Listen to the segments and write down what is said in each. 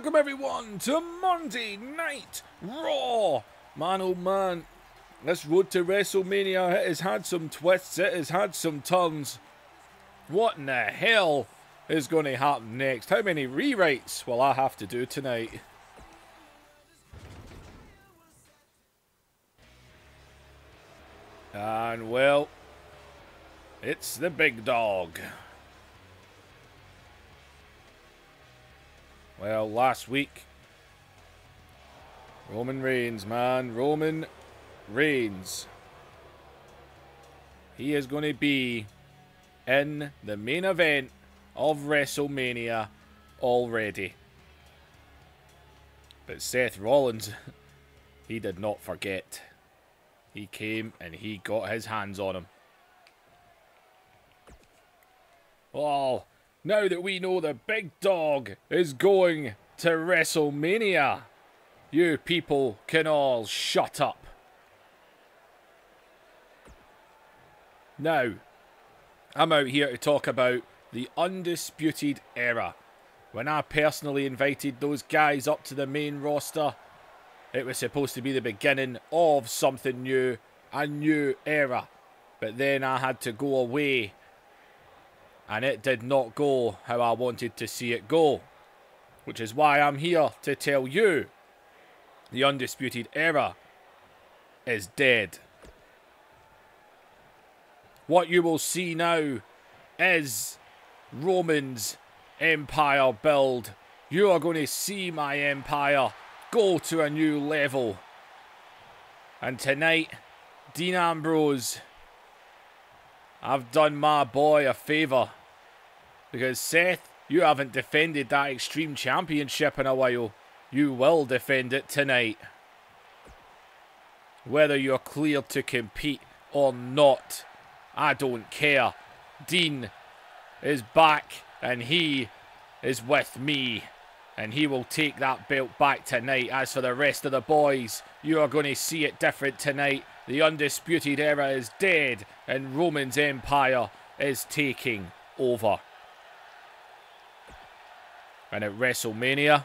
Welcome everyone to Monday Night Raw. Man, oh man, this road to WrestleMania, it has had some twists, it has had some turns. What in the hell is going to happen next? How many rewrites will I have to do tonight? And well, it's the big dog. Well, last week, Roman Reigns, man, Roman Reigns. He is going to be in the main event of WrestleMania already. But Seth Rollins, he did not forget. He came and he got his hands on him. Oh, now that we know the big dog is going to WrestleMania, you people can all shut up. Now, I'm out here to talk about the Undisputed Era. When I personally invited those guys up to the main roster, it was supposed to be the beginning of something new, a new era. But then I had to go away, and it did not go how I wanted to see it go. Which is why I'm here to tell you, the Undisputed Era is dead. What you will see now is Roman's empire build. You are going to see my empire go to a new level. And tonight, Dean Ambrose, I've done my boy a favour. Because Seth, you haven't defended that Extreme Championship in a while. You will defend it tonight. Whether you're cleared to compete or not, I don't care. Dean is back and he is with me. And he will take that belt back tonight. As for the rest of the boys, you are going to see it different tonight. The Undisputed Era is dead and Roman's empire is taking over. And at WrestleMania,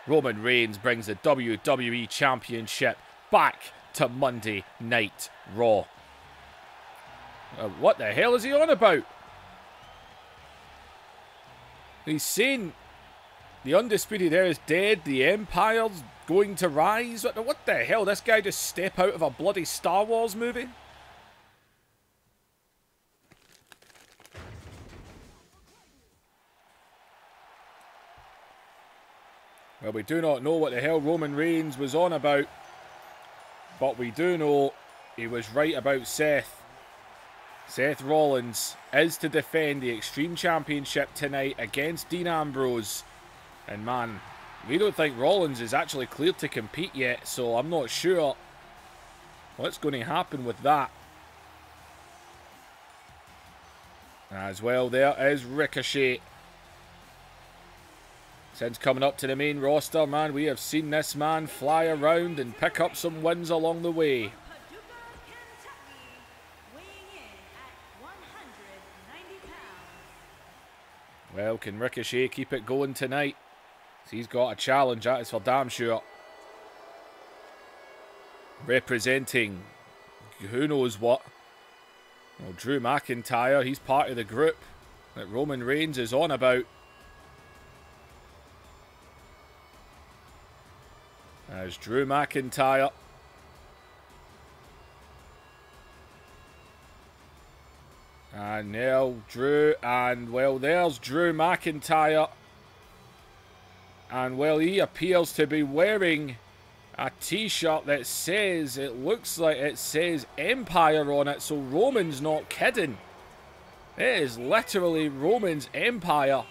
Roman Reigns brings the WWE Championship back to Monday Night Raw. What the hell is he on about? He's saying the Undisputed Era is dead, the Empire's going to rise. What the hell? This guy just step out of a bloody Star Wars movie? Well, we do not know what the hell Roman Reigns was on about. But we do know he was right about Seth. Seth Rollins is to defend the Extreme Championship tonight against Dean Ambrose. And man, we don't think Rollins is actually cleared to compete yet, so I'm not sure what's going to happen with that. As well, there is Ricochet. Since coming up to the main roster, man, we have seen this man fly around and pick up some wins along the way. Well, can Ricochet keep it going tonight? He's got a challenge, that is for damn sure. Representing who knows what. Well, Drew McIntyre, he's part of the group that Roman Reigns is on about. There's Drew McIntyre. And now Drew, and well, there's Drew McIntyre. And well, he appears to be wearing a t-shirt that says, it looks like it says Empire on it, so Roman's not kidding. It is literally Roman's Empire.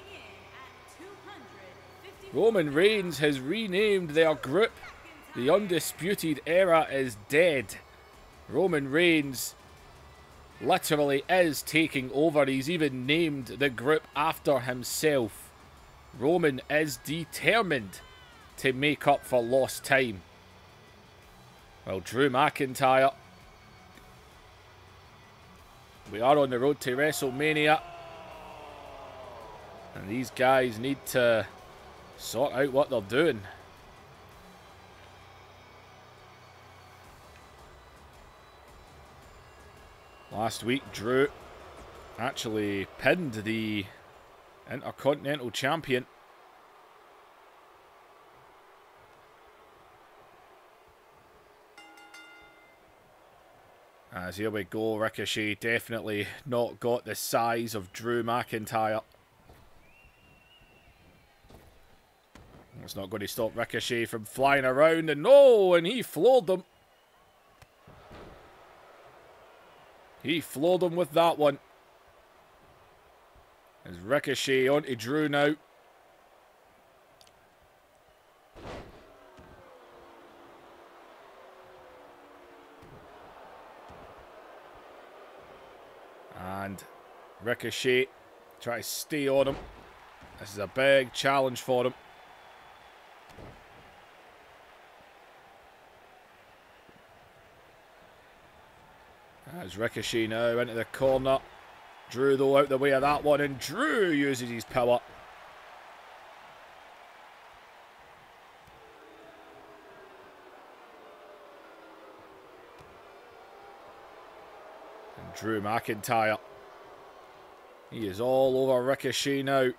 Roman Reigns has renamed their group. The Undisputed Era is dead. Roman Reigns literally is taking over. He's even named the group after himself. Roman is determined to make up for lost time. Well, Drew McIntyre, we are on the road to WrestleMania. And these guys need to sort out what they're doing. Last week, Drew actually pinned the Intercontinental Champion. As here we go, Ricochet definitely not got the size of Drew McIntyre. It's not going to stop Ricochet from flying around, and no, and he floored them. He floored them with that one. As Ricochet onto Drew now. And Ricochet try to stay on him. This is a big challenge for him. As Ricochet now into the corner. Drew though out the way of that one, and Drew uses his power. And Drew McIntyre. He is all over Ricochet now.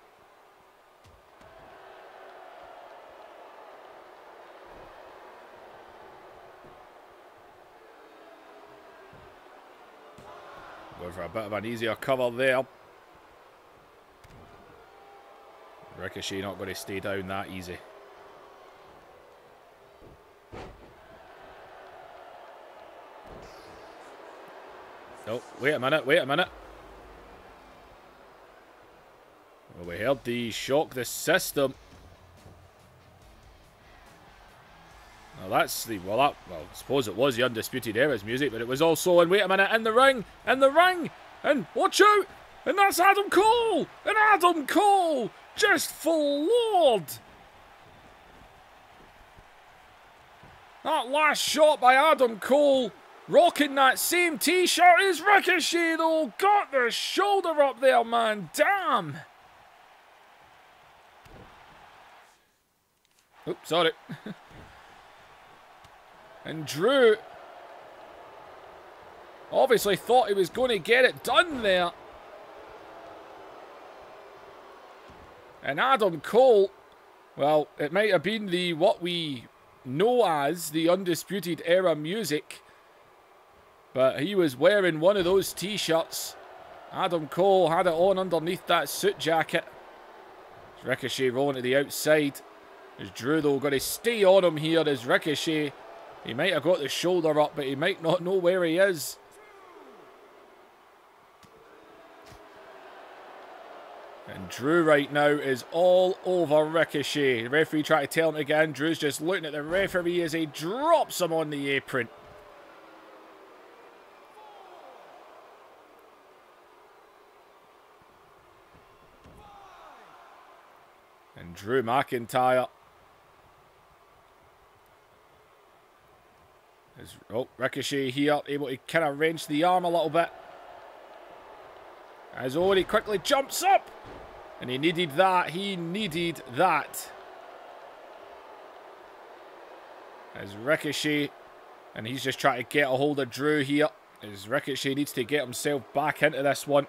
Going for a bit of an easier cover there. Ricochet not going to stay down that easy. Oh, wait a minute, wait a minute. Well, we heard the shock the system. Well, that's the, well, I suppose it was the Undisputed Era's music, but it was also, and wait a minute, in the ring, and watch out, and that's Adam Cole, and Adam Cole just floored. That last shot by Adam Cole, rocking that same t-shirt as Ricochet though, got the shoulder up there, man, damn. Oops, sorry. And Drew obviously thought he was going to get it done there. And Adam Cole, well, it might have been the what we know as the Undisputed Era music, but he was wearing one of those t-shirts. Adam Cole had it on underneath that suit jacket. Ricochet rolling to the outside. As Drew though going to stay on him here as Ricochet. He might have got the shoulder up, but he might not know where he is. And Drew right now is all over Ricochet. The referee trying to tell him again. Drew's just looking at the referee as he drops him on the apron. And Drew McIntyre. Oh, Ricochet here, able to kind of wrench the arm a little bit. As he quickly jumps up. And he needed that. He needed that. As Ricochet. And he's just trying to get a hold of Drew here. As Ricochet needs to get himself back into this one.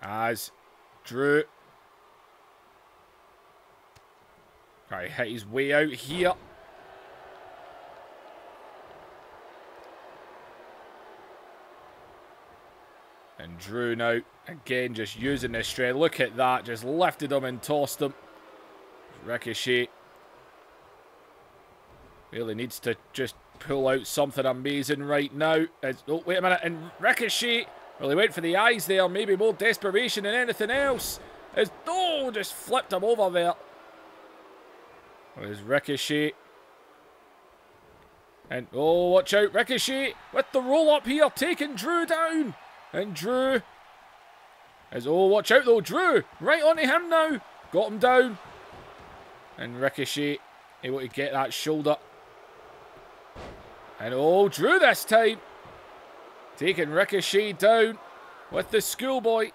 As Drew try to hit his way out here. And Drew now, again, just using his strength. Look at that, just lifted him and tossed him. Ricochet really needs to just pull out something amazing right now. Oh, wait a minute, and Ricochet, well, he went for the eyes there, maybe more desperation than anything else. As, oh, just flipped him over there. There's Ricochet. And, oh, watch out, Ricochet with the roll up here, taking Drew down. And Drew is, oh, watch out though, Drew, right onto him now. Got him down. And Ricochet able to get that shoulder. And, oh, Drew this time. Taking Ricochet down with the schoolboy.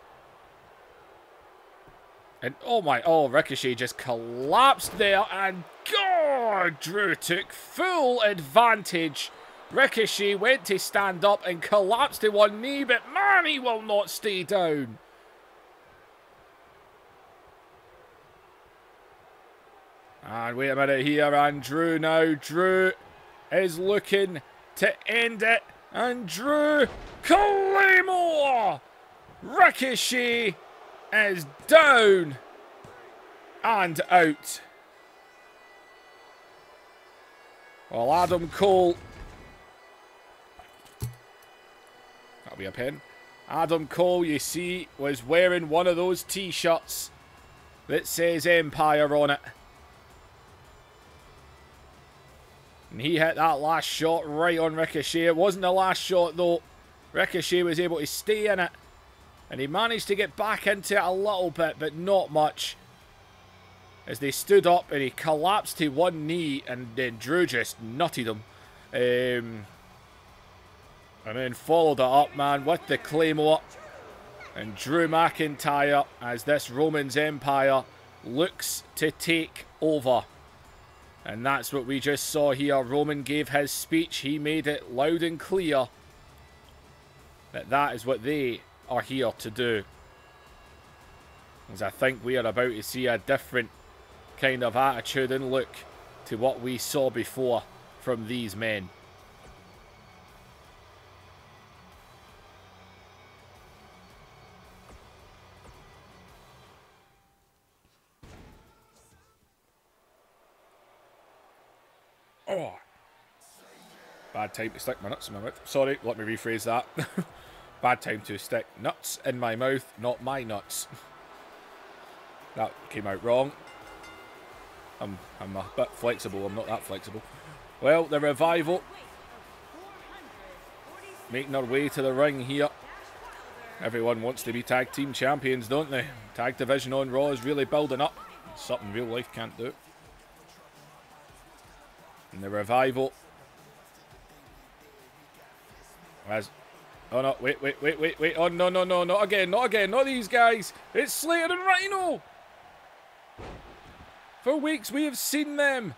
And oh, Ricochet just collapsed there. And God, Drew took full advantage. Ricochet went to stand up and collapsed to one knee, but man, he will not stay down. And wait a minute here, and Drew now. Drew is looking to end it. And Drew Claymore! Ricochet is down and out. Well, Adam Cole... That'll be a pin. Adam Cole, you see, was wearing one of those t-shirts that says Empire on it. And he hit that last shot right on Ricochet. It wasn't the last shot, though. Ricochet was able to stay in it. And he managed to get back into it a little bit, but not much. As they stood up and he collapsed to one knee, and then Drew just nutted him. And then followed it up, man, with the Claymore. And Drew McIntyre, as this Roman's Empire looks to take over. And that's what we just saw here. Roman gave his speech. He made it loud and clear that that is what they are here to do. As I think we are about to see a different kind of attitude and look to what we saw before from these men. Oh, bad time to stick my nuts in my mouth. Sorry, let me rephrase that. Bad time to stick nuts in my mouth, not my nuts. That came out wrong. I'm a bit flexible. I'm not that flexible. Well, the Revival making their way to the ring here. Everyone wants to be tag team champions, don't they? Tag division on Raw is really building up. Something real life can't do. And the Revival as... Oh no, wait. Oh no, not again, not these guys. It's Slater and Rhino. For weeks we have seen them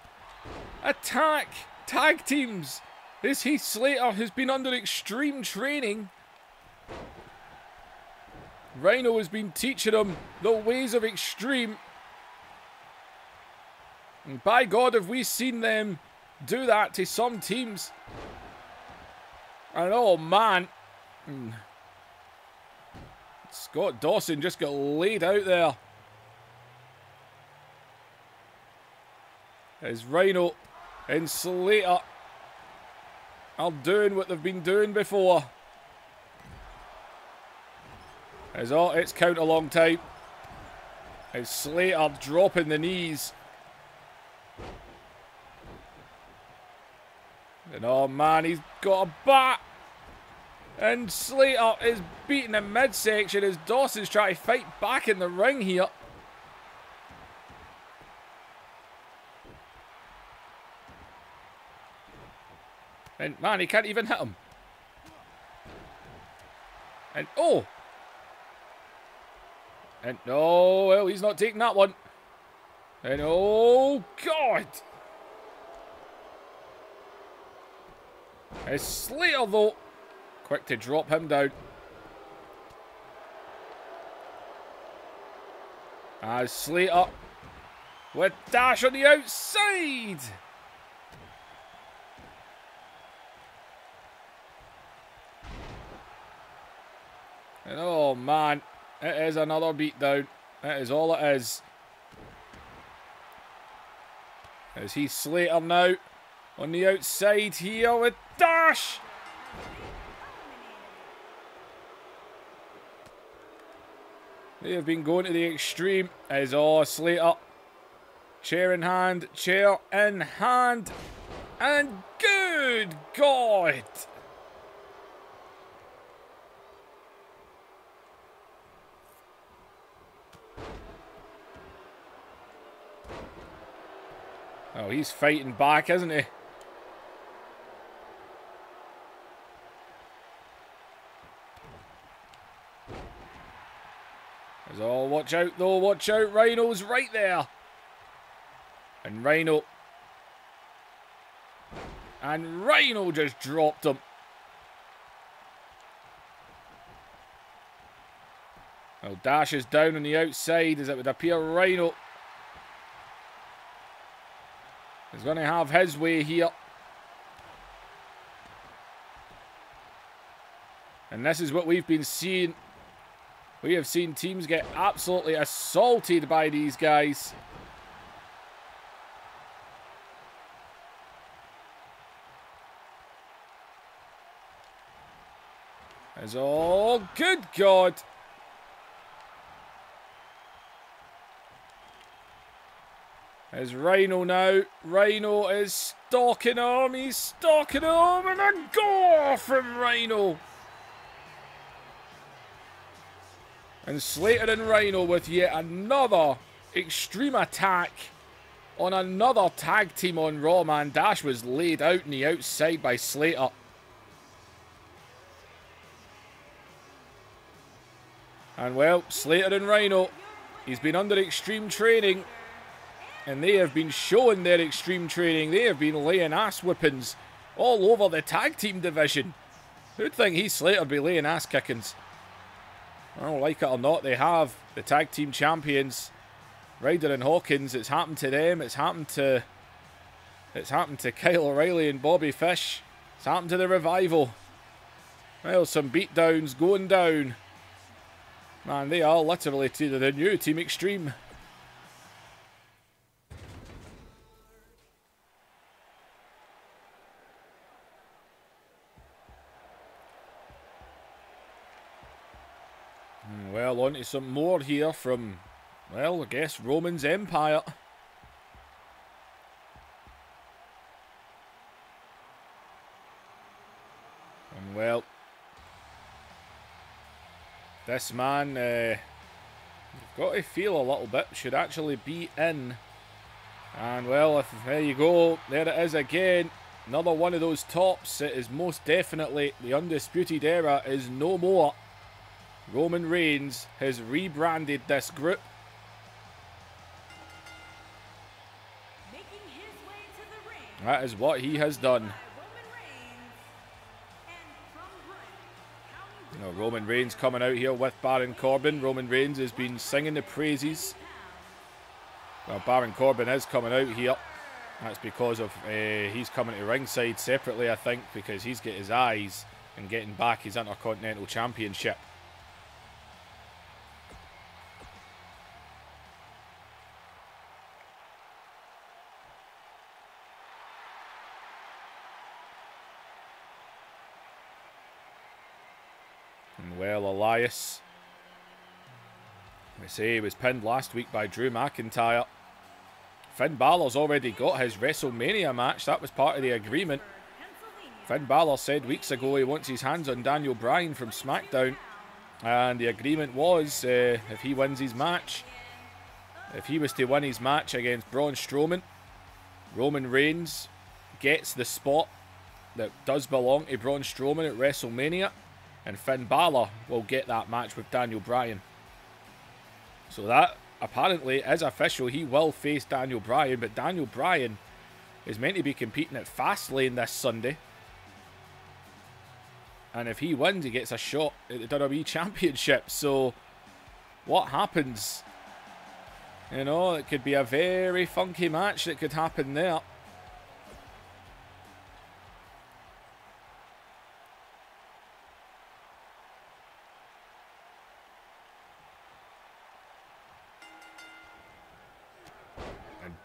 attack tag teams. This Heath Slater has been under extreme training. Rhino has been teaching him the ways of extreme. And by God, have we seen them do that to some teams. And oh man, Scott Dawson just got laid out there. As Rhino and Slater are doing what they've been doing before. As it's count along time. As Slater dropping the knees. And oh man, he's got a bat. And Slater is beating the midsection as Dawson's trying to fight back in the ring here. And man, he can't even hit him. And oh! And oh, well, he's not taking that one. And oh, God! It's Slater, though. Quick to drop him down. As Slater with dash on the outside. And oh man, it is another beatdown. That is all it is. As he's Slater now on the outside here with dash. They have been going to the extreme. As oh, Slater. Chair in hand, and good God. Oh, he's fighting back, isn't he? Oh, watch out though, watch out. Rhino's right there. And Rhino just dropped him. Well, Dash is down on the outside, as it would appear. Rhino is going to have his way here. And this is what we've been seeing. We have seen teams get absolutely assaulted by these guys. Oh, good God. There's Rhino now. Rhino is stalking him. He's stalking him. And a goal from Rhino. And Slater and Rhino with yet another extreme attack on another tag team on Raw, man. Dash was laid out on the outside by Slater. And well, Slater and Rhino, he's been under extreme training. And they have been showing their extreme training. They have been laying ass whippings all over the tag team division. Who'd think Heath Slater would be laying ass kickings? Well, like it or not, they have the tag team champions, Ryder and Hawkins. It's happened to them. It's happened to Kyle O'Reilly and Bobby Fish. It's happened to the Revival. Well, some beatdowns going down. Man, they are literally to the new Team Extreme. Well, on to some more here from, well, I guess Roman's Empire. And well, this man, you've got to feel a little bit, should actually be in. And well, there you go, there it is again. Another one of those tops. It is most definitely the Undisputed Era is no more. Roman Reigns has rebranded this group. That is what he has done. You know, Roman Reigns coming out here with Baron Corbin. Roman Reigns has been singing the praises. Well, Baron Corbin is coming out here. That's because of he's coming to ringside separately, I think, because he's got his eyes and getting back his Intercontinental Championship. And well, Elias, we say he was pinned last week by Drew McIntyre. Finn Balor's already got his WrestleMania match. That was part of the agreement. Finn Balor said weeks ago he wants his hands on Daniel Bryan from SmackDown. And the agreement was, if he wins his match, if he was to win his match against Braun Strowman, Roman Reigns gets the spot that does belong to Braun Strowman at WrestleMania. And Finn Balor will get that match with Daniel Bryan. So that apparently is official. He will face Daniel Bryan, but Daniel Bryan is meant to be competing at Fastlane this Sunday. And if he wins, he gets a shot at the WWE Championship. So what happens? You know, it could be a very funky match that could happen there.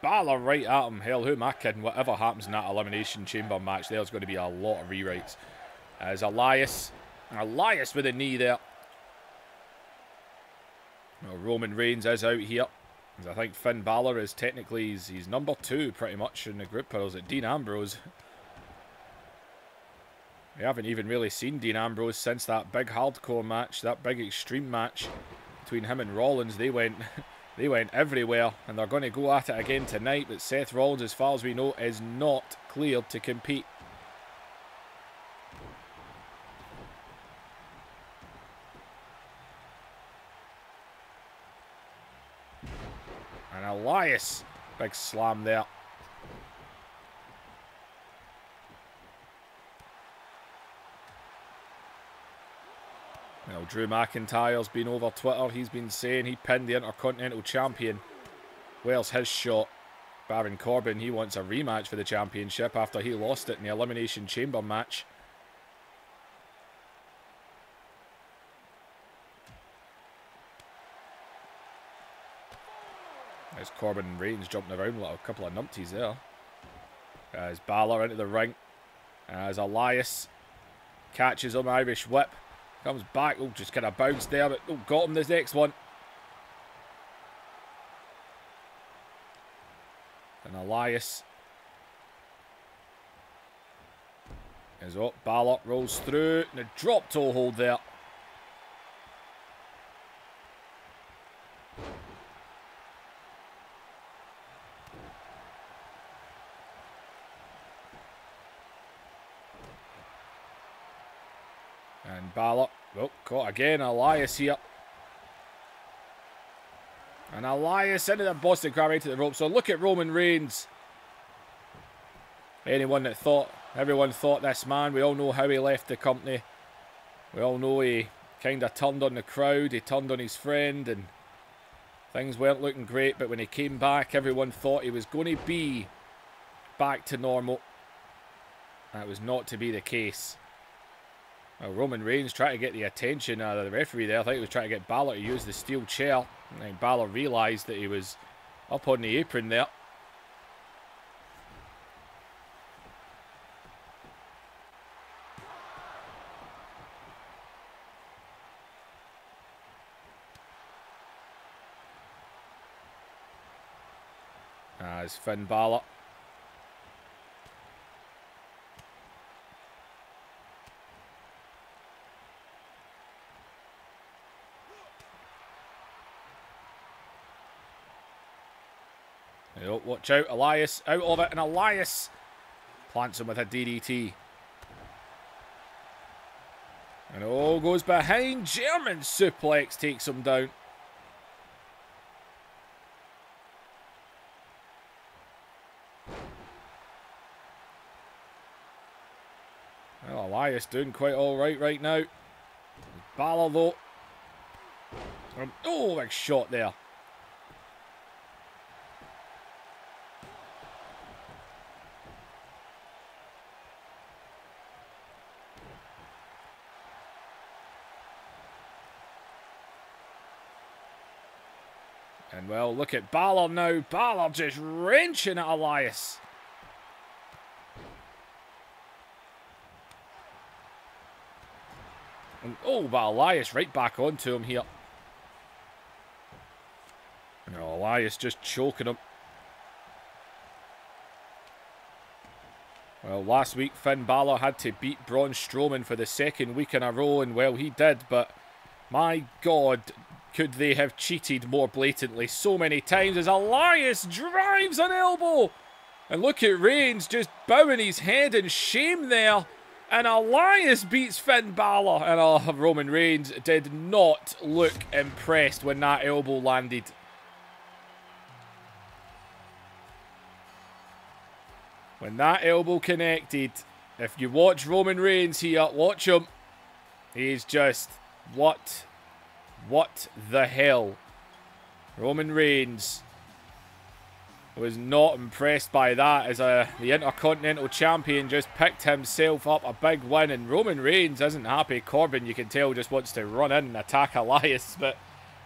Balor right at him. Hell, who am I kidding? Whatever happens in that Elimination Chamber match, there's going to be a lot of rewrites. As Elias with a knee there. Well, Roman Reigns is out here. As I think Finn Balor is technically, he's number 2 pretty much in the group. Or is it Dean Ambrose? We haven't even really seen Dean Ambrose since that big hardcore match, that big extreme match between him and Rollins. They went everywhere, and they're going to go at it again tonight. But Seth Rollins, as far as we know, is not cleared to compete. Elias. Big slam there. Well, Drew McIntyre's been over Twitter. He's been saying he pinned the Intercontinental Champion. Where's his shot? Baron Corbin, he wants a rematch for the championship after he lost it in the Elimination Chamber match. There's Corbin and Reigns jumping around like a couple of numpties there. As Balor into the ring. As Elias catches him, Irish whip. Comes back. Oh, just kind of bounced there, but oh, got him this next one. And Elias is up. Balor rolls through. And a drop toe hold there. And Balor, oh, caught again. Elias here. And Elias into the Boston Crab right to the rope. So look at Roman Reigns. Everyone thought this man, we all know how he left the company. We all know he kind of turned on the crowd. He turned on his friend and things weren't looking great. But when he came back, everyone thought he was going to be back to normal. That was not to be the case. Well, Roman Reigns tried to get the attention of the referee there. I think he was trying to get Balor to use the steel chair. And then Balor realised that he was up on the apron there. As Finn Balor. Oh, watch out, Elias out of it, and Elias plants him with a DDT. And oh, goes behind, German suplex takes him down. Well, Elias doing quite alright right now. Balor though. Oh, big shot there. And well, look at Balor now. Balor just wrenching at Elias. And oh, but Elias right back onto him here. No, Elias just choking him. Well, last week Finn Balor had to beat Braun Strowman for the second week in a row, and well, he did, but my God, could they have cheated more blatantly so many times as Elias drives an elbow. And look at Reigns just bowing his head in shame there. And Elias beats Finn Balor. And Roman Reigns did not look impressed when that elbow landed. When that elbow connected, if you watch Roman Reigns here, watch him. He's just, what the hell? Roman Reigns was not impressed by that as the Intercontinental Champion just picked himself up a big win, and Roman Reigns isn't happy. Corbin, you can tell, just wants to run in and attack Elias, but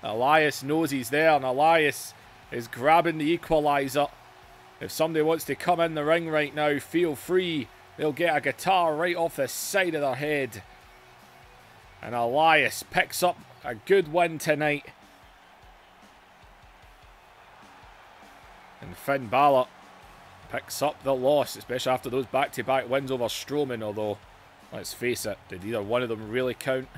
Elias knows he's there, and Elias is grabbing the equalizer. If somebody wants to come in the ring right now, feel free. They'll get a guitar right off the side of their head. And Elias picks up a good win tonight. And Finn Balor picks up the loss, especially after those back-to-back wins over Strowman, although, let's face it, did either one of them really count?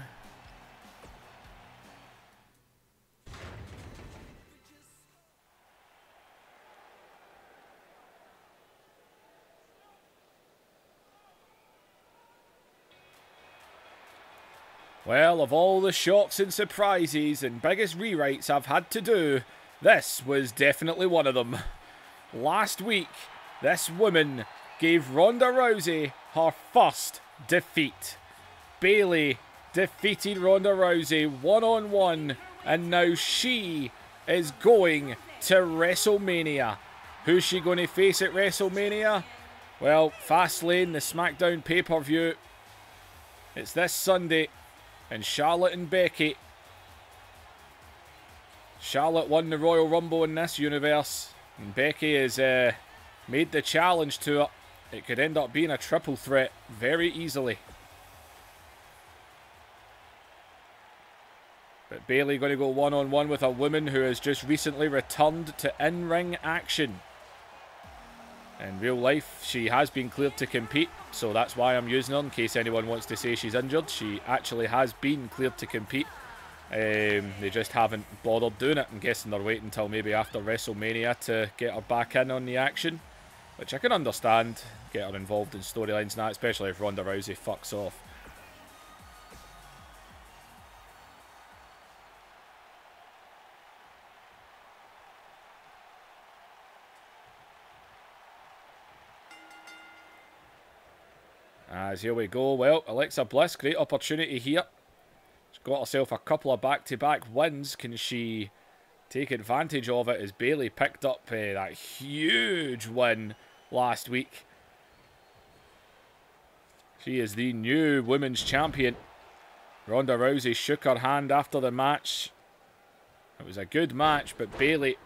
Well, of all the shocks and surprises and biggest rewrites I've had to do, This was definitely one of them. Last week, this woman gave Ronda Rousey her first defeat. Bayley defeated Ronda Rousey one-on-one, and now she is going to WrestleMania. Who's she going to face at WrestleMania? Well, Fastlane, the SmackDown pay-per-view. It's this Sunday, and Charlotte and Becky. Charlotte won the Royal Rumble in this universe, and Becky has made the challenge to her. It could end up being a triple threat very easily. But Bayley going to go one-on-one with a woman who has just recently returned to in-ring action. In real life, she has been cleared to compete, so that's why I'm using her in case anyone wants to say she's injured. She actually has been cleared to compete. They just haven't bothered doing it. I'm guessing they're waiting until maybe after WrestleMania to get her back in on the action, which I can understand. Get her involved in storylines now, especially if Ronda Rousey fucks off. As here we go. Well, Alexa Bliss, great opportunity here. She's got herself a couple of back-to-back wins. Can she take advantage of it as Bayley picked up that huge win last week? She is the new women's champion. Ronda Rousey shook her hand after the match. It was a good match, but Bayley,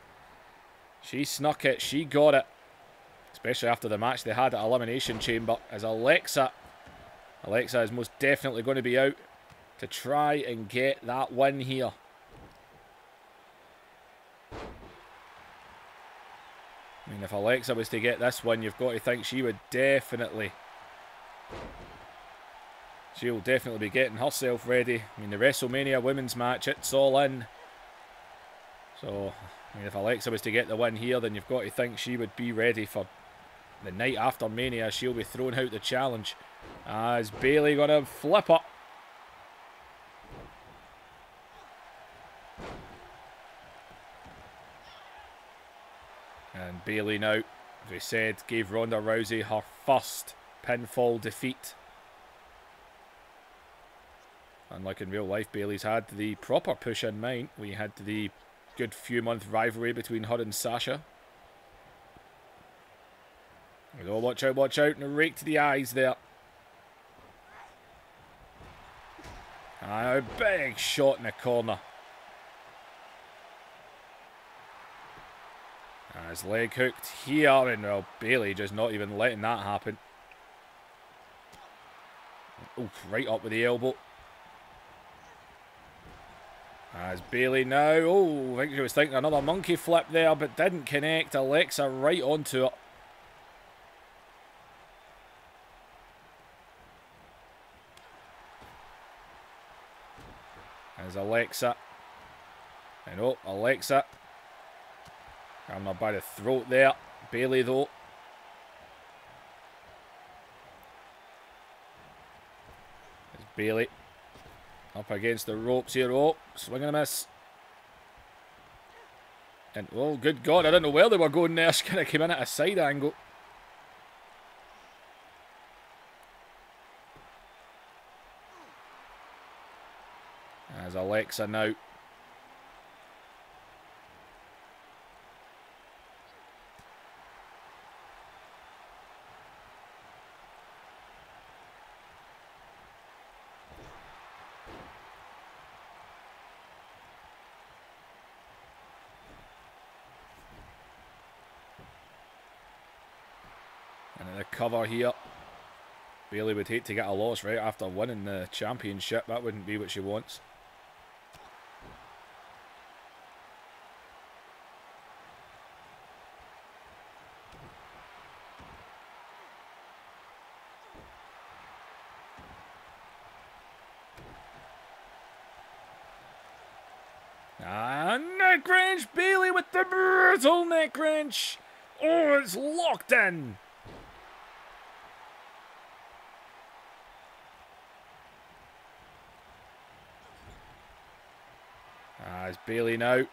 she snuck it. She got it. Especially after the match they had at Elimination Chamber, as Alexa is most definitely going to be out to try and get that win here. I mean, if Alexa was to get this win, you've got to think she would definitely... She'll definitely be getting herself ready. I mean, the WrestleMania women's match, it's all in. So, I mean, if Alexa was to get the win here, then you've got to think she would be ready for the night after Mania. She'll be throwing out the challenge. As Bayley gonna flip her. And Bayley now, as we said, gave Ronda Rousey her first pinfall defeat. Unlike in real life, Bayley's had the proper push in mind. We had the good few month rivalry between her and Sasha. Oh, watch out, and a rake to the eyes there. A big shot in the corner. His leg hooked here, and well, Bayley just not even letting that happen. Oh, right up with the elbow. As Bayley now, oh, I think she was thinking another monkey flip there, but didn't connect. Alexa right onto it. As Alexa, and oh, Alexa, grabbing her by the throat there. Bayley though, as Bayley up against the ropes here. Oh, swing and a miss. And oh, good God, I don't know where they were going there. She kind of came in at a side angle. As Alexa now. And in the cover here. Bayley would hate to get a loss right after winning the championship. That wouldn't be what she wants. Neck wrench! Bayley with the brutal neck wrench! Oh, it's locked in! As Bayley now.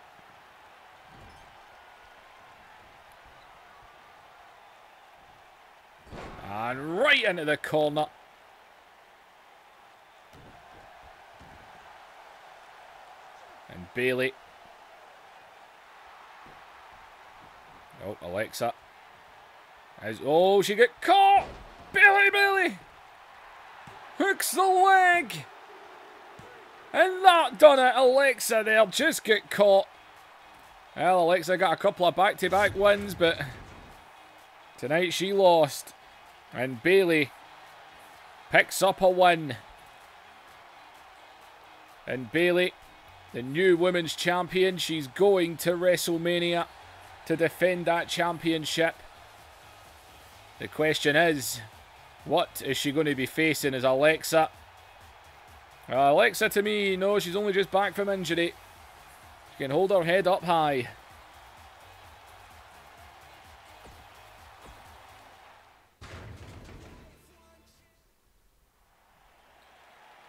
right into the corner. And Bayley. Oh, Alexa. Oh, she got caught! Bayley! Hooks the leg! And that done it. Alexa there just get caught. Well, Alexa got a couple of back-to-back wins, but tonight she lost. And Bayley picks up a win. And Bayley, the new women's champion, she's going to WrestleMania to defend that championship. The question is, what is she going to be facing as Alexa? Alexa, to me, no, she's only just back from injury. She can hold her head up high.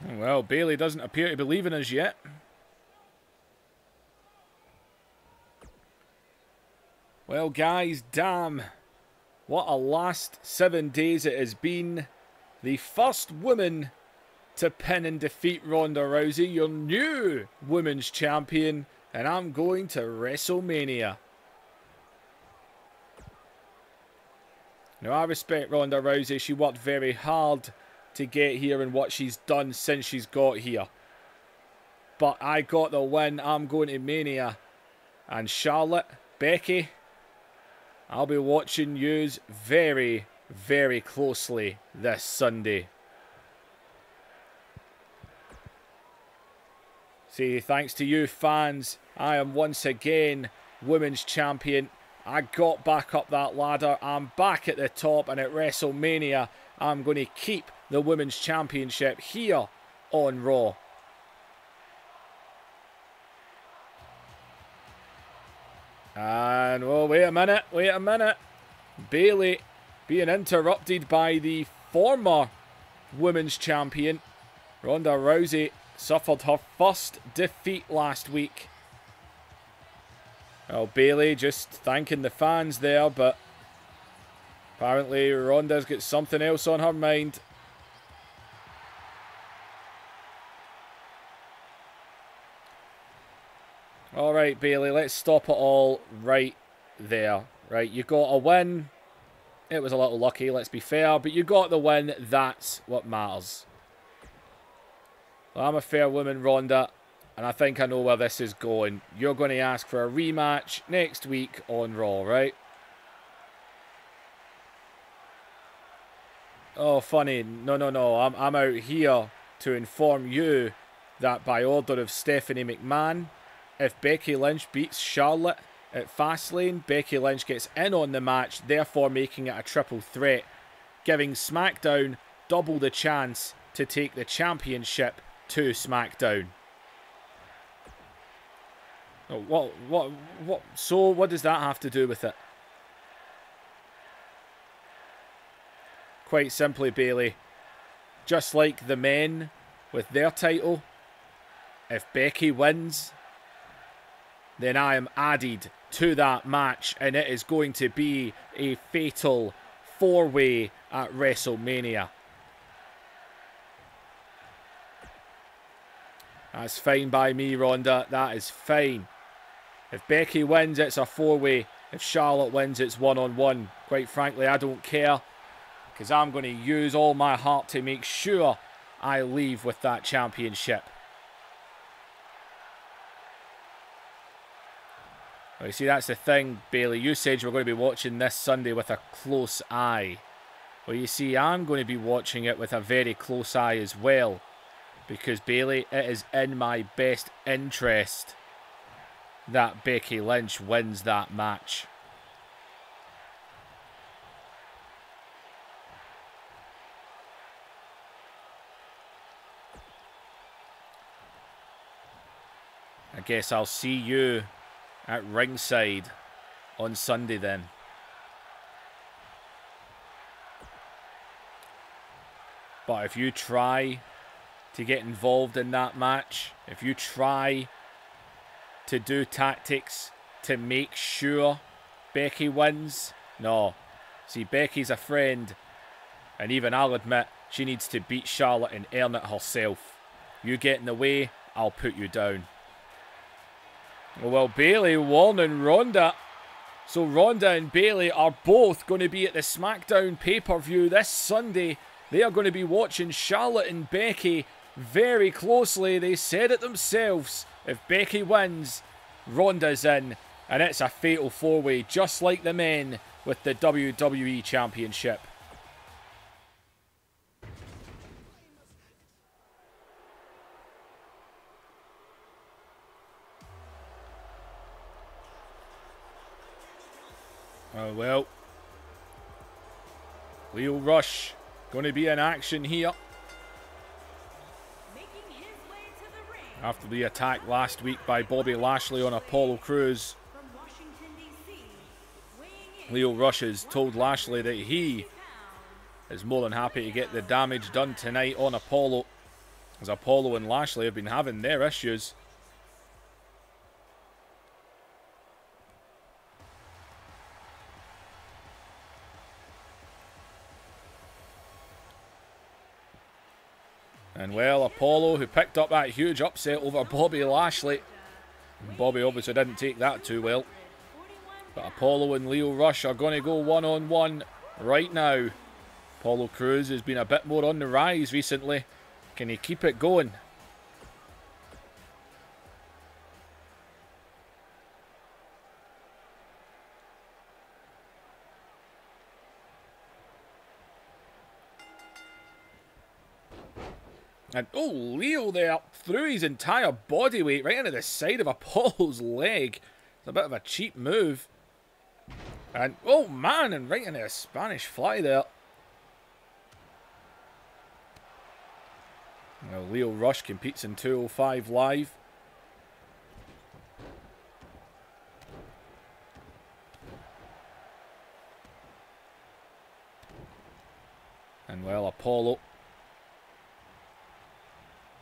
Well, Bayley doesn't appear to believe in us yet. Well, guys, damn. What a last 7 days it has been. The first woman to pin and defeat Ronda Rousey, your new women's champion, and I'm going to WrestleMania. Now, I respect Ronda Rousey. She worked very hard to get here and what she's done since she's got here. But I got the win. I'm going to Mania. And Charlotte, Becky, I'll be watching yous very, very closely this Sunday. See, thanks to you fans, I am once again women's champion. I got back up that ladder. I'm back at the top, and at WrestleMania, I'm going to keep the women's championship here on Raw. And, well, wait a minute. Bayley being interrupted by the former women's champion. Ronda Rousey suffered her first defeat last week. Well, Bayley just thanking the fans there, but apparently Ronda's got something else on her mind. Alright, Bayley, let's stop it all right there. Right, you got a win. It was a little lucky, let's be fair, but you got the win. That's what matters. Well, I'm a fair woman, Ronda, and I think I know where this is going. You're going to ask for a rematch next week on Raw, right? Oh, funny. No. I'm out here to inform you that by order of Stephanie McMahon, if Becky Lynch beats Charlotte at Fastlane, Becky Lynch gets in on the match, therefore making it a triple threat, giving SmackDown double the chance to take the championship to SmackDown. Oh, what? So what does that have to do with it? Quite simply, Bayley, just like the men with their title, if Becky wins, then I am added to that match, and it is going to be a fatal 4-way at WrestleMania. That's fine by me, Ronda. That is fine. If Becky wins, it's a 4-way. If Charlotte wins, it's 1-on-1. Quite frankly, I don't care, because I'm going to use all my heart to make sure I leave with that championship. Well, you see, that's the thing, Bayley. You said you were going to be watching this Sunday with a close eye. Well, you see, I'm going to be watching it with a very close eye as well. Because, Bayley, it is in my best interest that Becky Lynch wins that match. I guess I'll see you at ringside on Sunday then. But if you try to get involved in that match, if you try to do tactics to make sure Becky wins, no. See, Becky's a friend, And even I'll admit, she needs to beat Charlotte and earn it herself. You get in the way, I'll put you down. Well, Bayley warning Ronda. So Ronda and Bayley are both going to be at the SmackDown pay-per-view this Sunday. They are going to be watching Charlotte and Becky very closely. They said it themselves. If Becky wins, Ronda's in. And it's a fatal four-way, just like the men with the WWE Championship. Oh well. Lio Rush going to be in action here. After the attack last week by Bobby Lashley on Apollo Crews, Lio Rush has told Lashley that he is more than happy to get the damage done tonight on Apollo, as Apollo and Lashley have been having their issues. And well, Apollo, who picked up that huge upset over Bobby Lashley. Bobby obviously didn't take that too well. But Apollo and Lio Rush are going to go one-on-one right now. Apollo Crews has been a bit more on the rise recently. Can he keep it going? And oh, Lio there threw his entire body weight right into the side of Apollo's leg. It's a bit of a cheap move. And oh man, and right into a Spanish fly there. Now Lio Rush competes in 205 Live. And well, Apollo.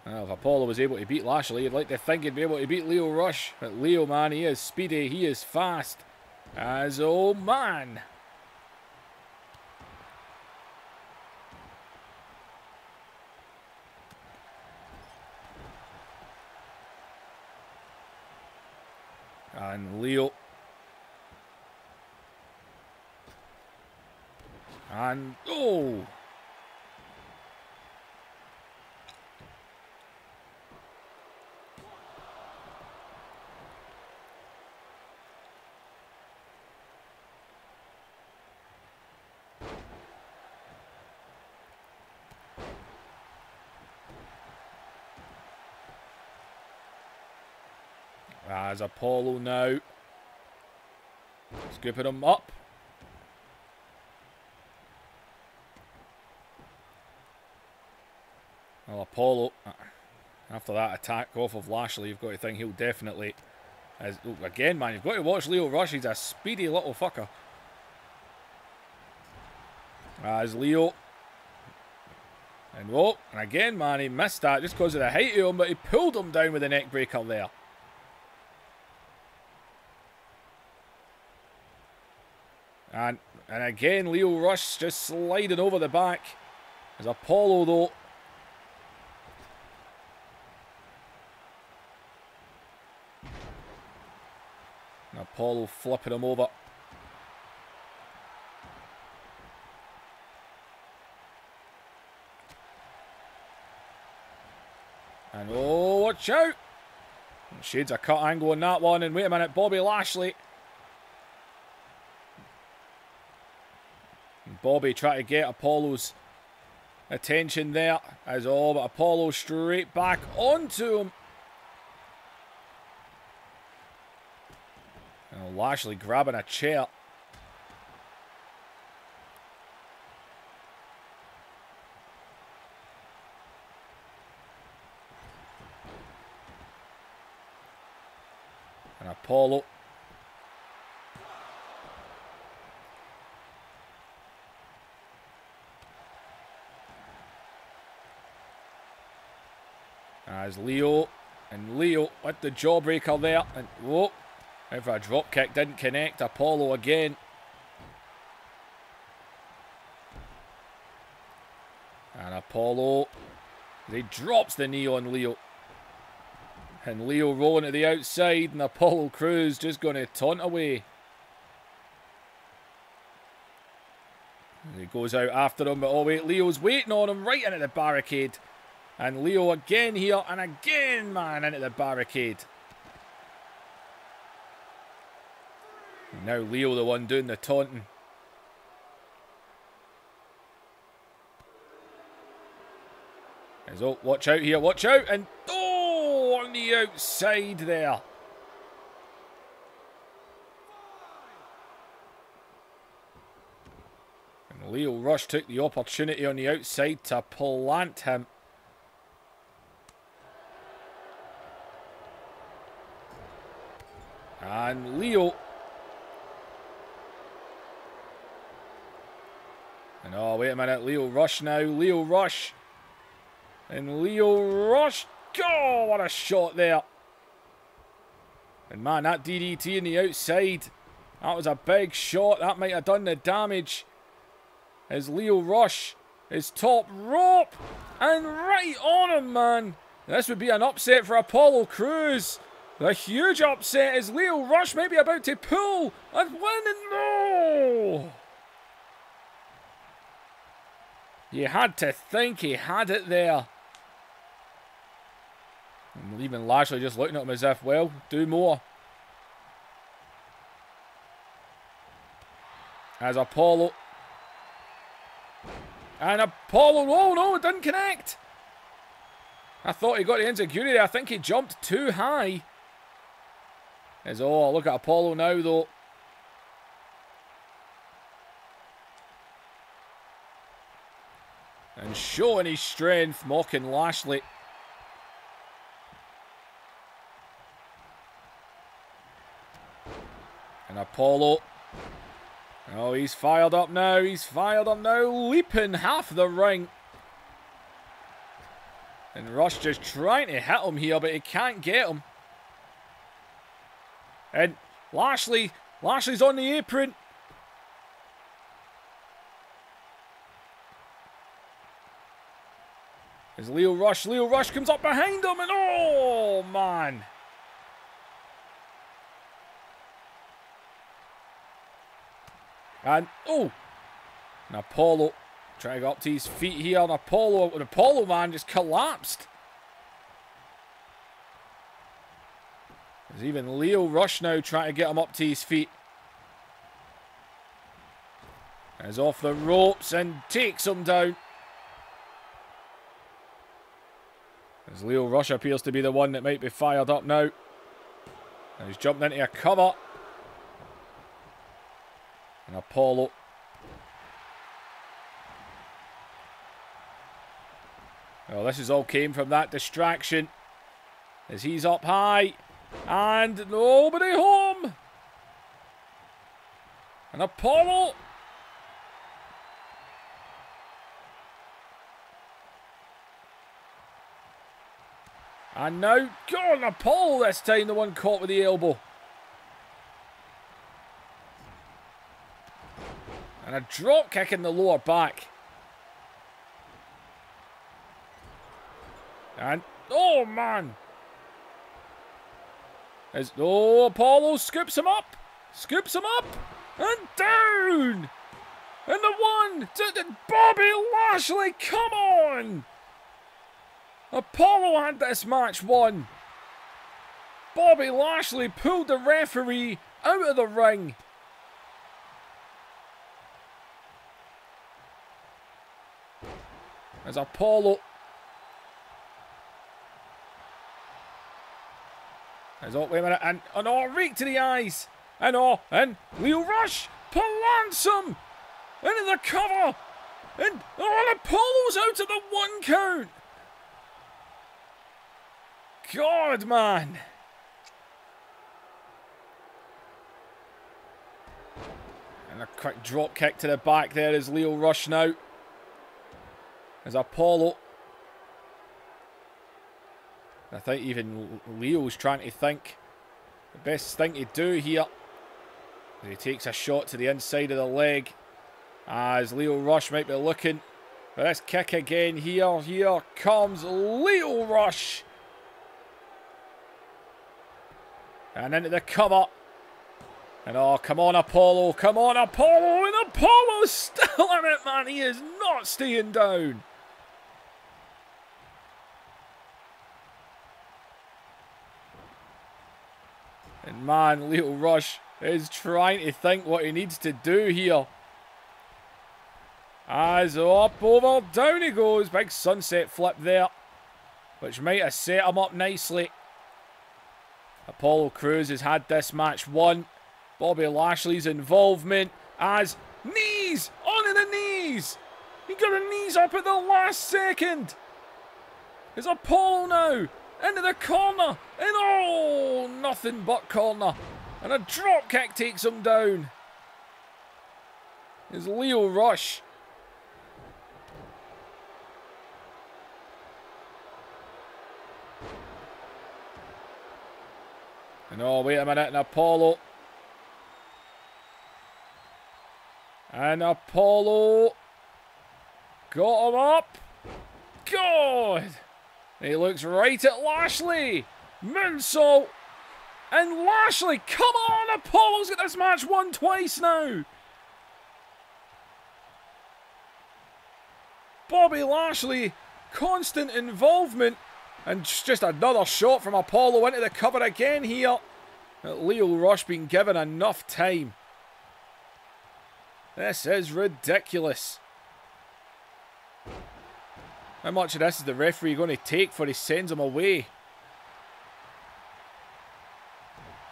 Well, if Apollo was able to beat Lashley, you'd like to think he'd be able to beat Lio Rush. But Lio, man, he is speedy, he is fast. As, oh man. And Lio. And, oh. As Apollo now. Scooping him up. Well, Apollo, after that attack off of Lashley, you've got to think he'll definitely... again, man, you've got to watch Lio Rush. He's a speedy little fucker. As Lio... And whoa, and again, man, he missed that just because of the height of him, but he pulled him down with the neck breaker there. And again, Lio Rush just sliding over the back. As Apollo, though. And Apollo flipping him over. And oh, watch out. Shades of cut angle on that one. And wait a minute, Bobby Lashley. Bobby trying to get Apollo's attention there. As all, but Apollo straight back onto him. And Lashley grabbing a chair. And Apollo. As Lio, and Lio with the jawbreaker there, and whoa, if a drop kick didn't connect. Apollo again. And Apollo. He drops the knee on Leo. And Leo rolling to the outside. And Apollo Crews just going to taunt away. He goes out after him. But oh wait, Leo's waiting on him right into the barricade. And Leo again here. And again, man, into the barricade. And now Leo the one doing the taunting. Oh, watch out here, watch out. And oh, on the outside there. And Leo Rush took the opportunity on the outside to plant him. And Leo. And oh, wait a minute. Leo Rush now. Leo Rush. And Leo Rush. Oh, what a shot there. And man, that DDT on the outside. That was a big shot. That might have done the damage. As Leo Rush is top rope. And right on him, man. This would be an upset for Apollo Crews. The huge upset is Leo Rush maybe about to pull and win, and no! You had to think he had it there. And even Lashley just looking at him as if, well, do more. As Apollo. And Apollo, oh no, it didn't connect. I thought he got the enziguri. I think he jumped too high. As, oh, look at Apollo now, though. And showing his strength, mocking Lashley. And Apollo. Oh, he's fired up now. He's fired up now. Leaping half the ring. And Rush just trying to hit him here, but he can't get him. And Lashley's on the apron. As Leo Rush comes up behind him, and oh, man. And, oh, and Apollo trying to get up to his feet here, and Apollo, man, just collapsed. There's even Leo Rush now trying to get him up to his feet. He's off the ropes and takes him down. As Leo Rush appears to be the one that might be fired up now. And he's jumped into a cover. And Apollo. Well, this has all came from that distraction. As he's up high. And nobody home. And Apollo. And now, God, Apollo this time, the one caught with the elbow. And a drop kick in the lower back. And, oh man. As, oh, Apollo scoops him up. Scoops him up. And down. And the one to Bobby Lashley. Come on. Apollo had this match won. Bobby Lashley pulled the referee out of the ring. As Apollo. As, oh, wait a minute. And oh, rake to the eyes. And oh, and Leo Rush plants him into the cover. And oh, Apollo's out of the 1 count. God, man. And a quick drop kick to the back there is Leo Rush now. As Apollo. I think even Leo's trying to think the best thing to do here. He takes a shot to the inside of the leg. As Leo Rush might be looking. But this kick again here. Here comes Lio Rush. And into the cover. And oh, come on, Apollo. Come on, Apollo. And Apollo's still in it, man. He is not staying down. And man, Lio Rush is trying to think what he needs to do here. As up, over, down he goes. Big sunset flip there, which might have set him up nicely. Apollo Crews has had this match won. Bobby Lashley's involvement as knees, onto the knees. He got a knees up at the last second. It's Apollo now, into the corner, and oh, nothing but corner. And a drop kick takes him down. It's Lio Rush. And oh, wait a minute, and Apollo. And Apollo got him up. God! He looks right at Lashley. Moonsault. And Lashley, come on! Apollo's got this match won twice now. Bobby Lashley, constant involvement. And just another shot from Apollo into the cover again here. Lio Rush being given enough time. This is ridiculous. How much of this is the referee going to take before he sends him away?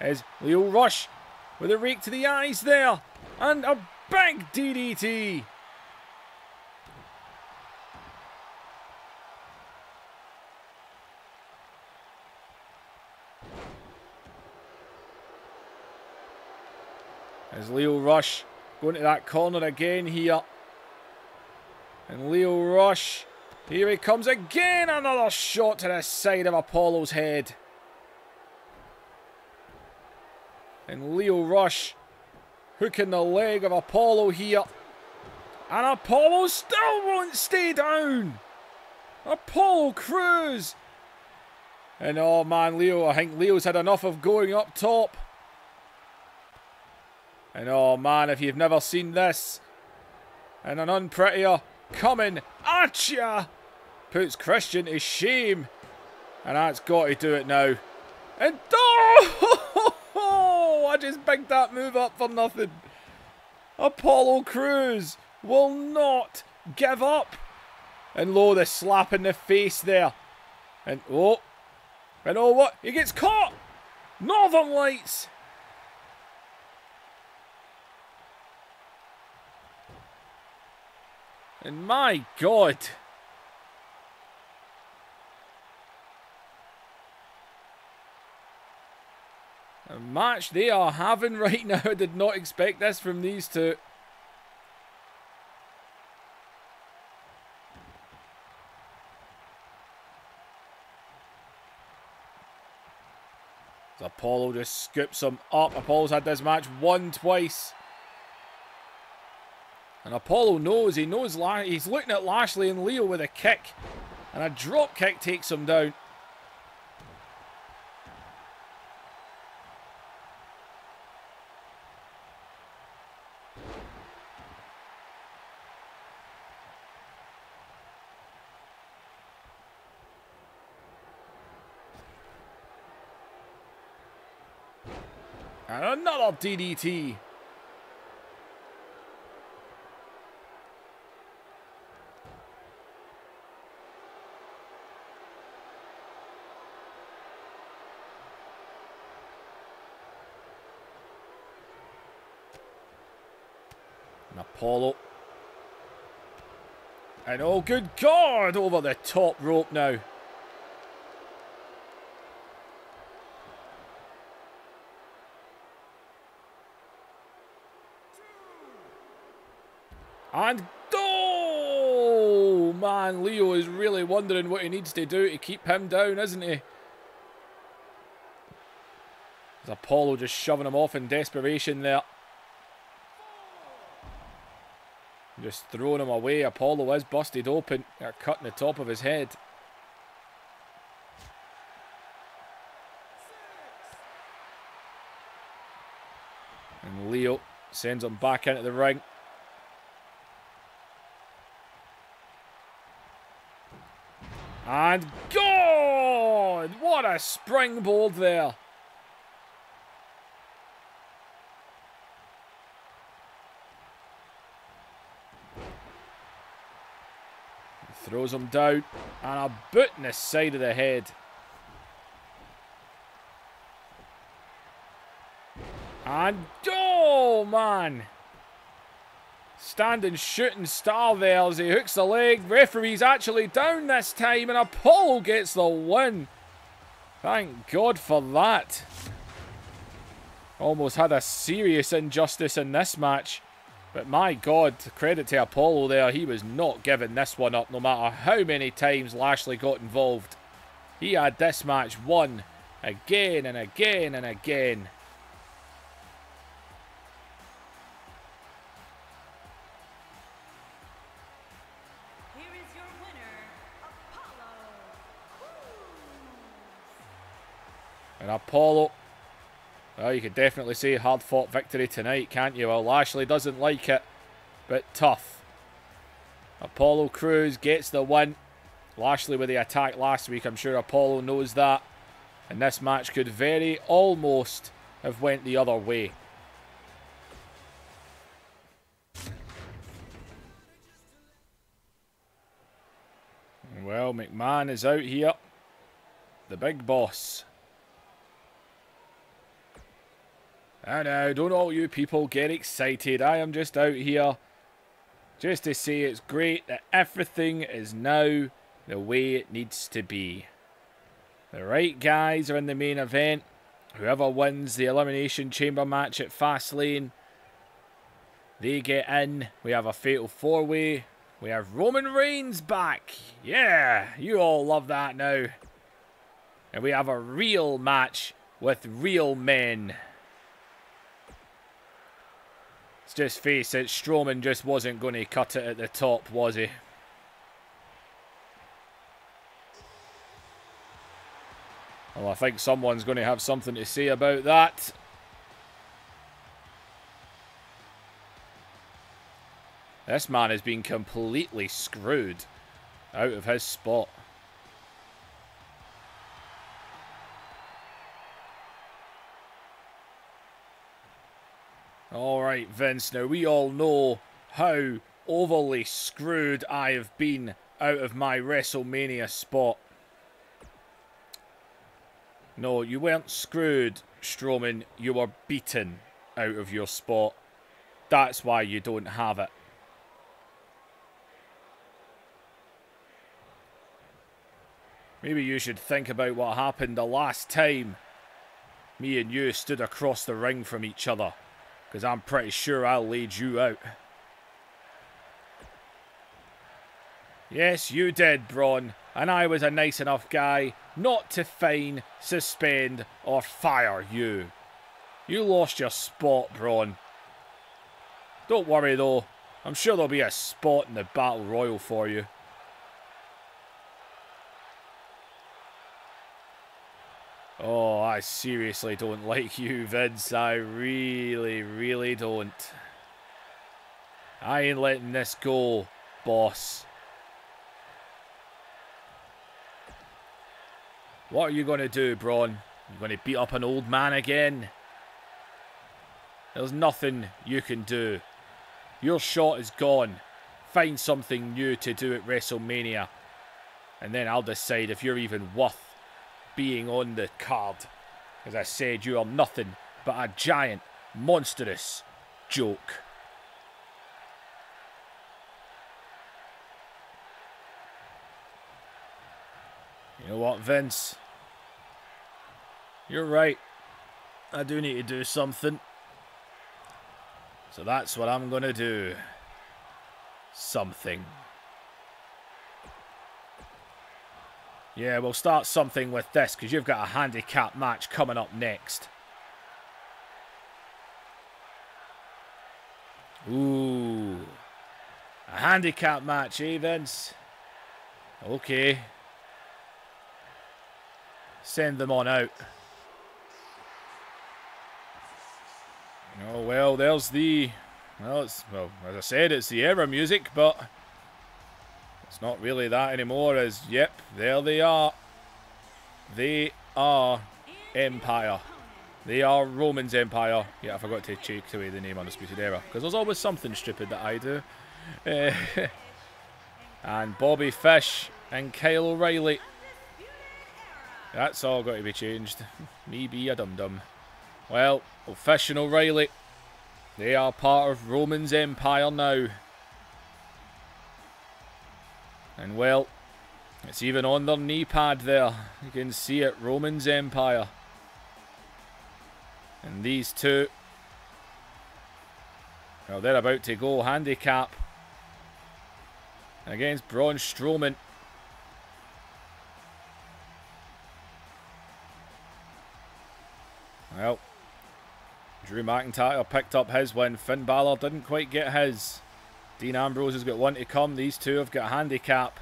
Is Lio Rush with a rake to the eyes there. And a big DDT. As Lio Rush going to that corner again here. And Lio Rush, here he comes again. Another shot to the side of Apollo's head. And Lio Rush hooking the leg of Apollo here. And Apollo still won't stay down. Apollo Crews. And oh man, Lio, I think Leo's had enough of going up top. And oh man, if you've never seen this, and an unprettier coming at ya, puts Christian to shame. And that's got to do it now. And oh, I just bigged that move up for nothing. Apollo Crews will not give up. And lo, the slap in the face there. And oh what? He gets caught. Northern Lights. And my God. A match they are having right now. I did not expect this from these two. As Apollo just scoops him up. Apollo's had this match won twice. And Apollo knows, he's looking at Lashley and Lio with a kick. And a drop kick takes him down. And another DDT. And Apollo. And oh good God, over the top rope now. And oh man, Lio is really wondering what he needs to do to keep him down, isn't he? There's Apollo just shoving him off in desperation there. Just throwing him away. Apollo is busted open. They're cutting the top of his head. And Leo sends him back into the ring. And God! What a springboard there. Throws him down. And a boot in the side of the head. And oh man! Standing shooting star there as he hooks the leg. Referee's actually down this time and Apollo gets the win. Thank God for that. Almost had a serious injustice in this match. But my God, credit to Apollo there. He was not giving this one up no matter how many times Lashley got involved. He had this match won again and again and again. And Apollo, well, you could definitely say hard-fought victory tonight, can't you? Well, Lashley doesn't like it, but tough. Apollo Crews gets the win. Lashley with the attack last week, I'm sure Apollo knows that. And this match could very almost have went the other way. Well, McMahon is out here. The big boss. I know, don't all you people get excited. I am just out here just to say it's great that everything is now the way it needs to be. The right guys are in the main event. Whoever wins the Elimination Chamber match at Fastlane, they get in. We have a Fatal 4-Way. We have Roman Reigns back. Yeah, you all love that now. And we have a real match with real men. Let's just face it, Strowman just wasn't going to cut it at the top, was he? Well, I think someone's going to have something to say about that. This man has been completely screwed out of his spot. Alright, Vince, now we all know how overly screwed I have been out of my WrestleMania spot. No, you weren't screwed, Strowman. You were beaten out of your spot. That's why you don't have it. Maybe you should think about what happened the last time me and you stood across the ring from each other. Because I'm pretty sure I laid you out. Yes, you did, Braun. And I was a nice enough guy not to fine, suspend, or fire you. You lost your spot, Braun. Don't worry, though. I'm sure there'll be a spot in the Battle Royal for you. Oh, I seriously don't like you, Vince. I really, really don't. I ain't letting this go, boss. What are you going to do, Braun? You going to beat up an old man again? There's nothing you can do. Your shot is gone. Find something new to do at WrestleMania. And then I'll decide if you're even worth being on the card. As I said, you are nothing but a giant, monstrous joke. You know what, Vince? You're right. I do need to do something. So that's what I'm gonna do. Something. Yeah, we'll start something with this, because you've got a handicap match coming up next. Ooh. A handicap match, eh, Vince? Okay. Send them on out. Oh, well, there's the... Well, as I said, it's the era music, but it's not really that anymore, as, yep, there they are. They are Empire. They are Roman's Empire. Yeah, I forgot to take away the name Undisputed Era, because there's always something stupid that I do. And Bobby Fish and Kyle O'Reilly. That's all got to be changed. Me be a dum-dum. Well, Fish and O'Reilly, they are part of Roman's Empire now. And well, it's even on their knee pad there. You can see it, Roman's Empire. And these two, well, they're about to go handicap against Braun Strowman. Well, Drew McIntyre picked up his win. Finn Balor didn't quite get his. Dean Ambrose has got one to come. These two have got a handicap.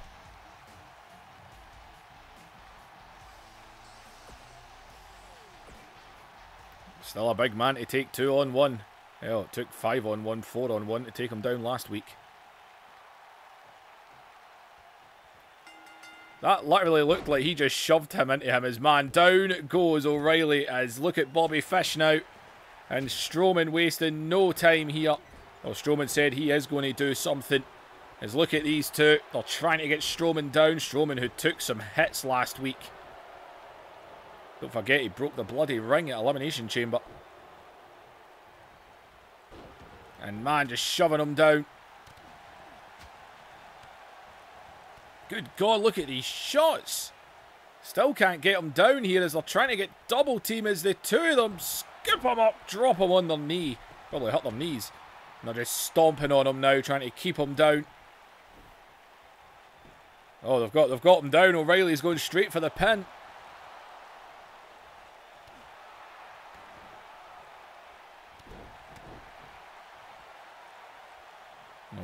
Still a big man to take 2-on-1. Hell, it took 5-on-1, 4-on-1 to take him down last week. That literally looked like he just shoved him into him. His man down goes O'Reilly as look at Bobby Fish now. And Strowman wasting no time here. Well, Strowman said he is going to do something. As look at these two. They're trying to get Strowman down. Strowman who took some hits last week. Don't forget he broke the bloody ring at Elimination Chamber. And man, just shoving him down. Good God, look at these shots. Still can't get him down here as they're trying to get double team as the two of them scoop him up, drop him on their knee. Probably hurt their knees. And they're just stomping on him now, trying to keep him down. Oh, they've got him down. O'Reilly's going straight for the pin.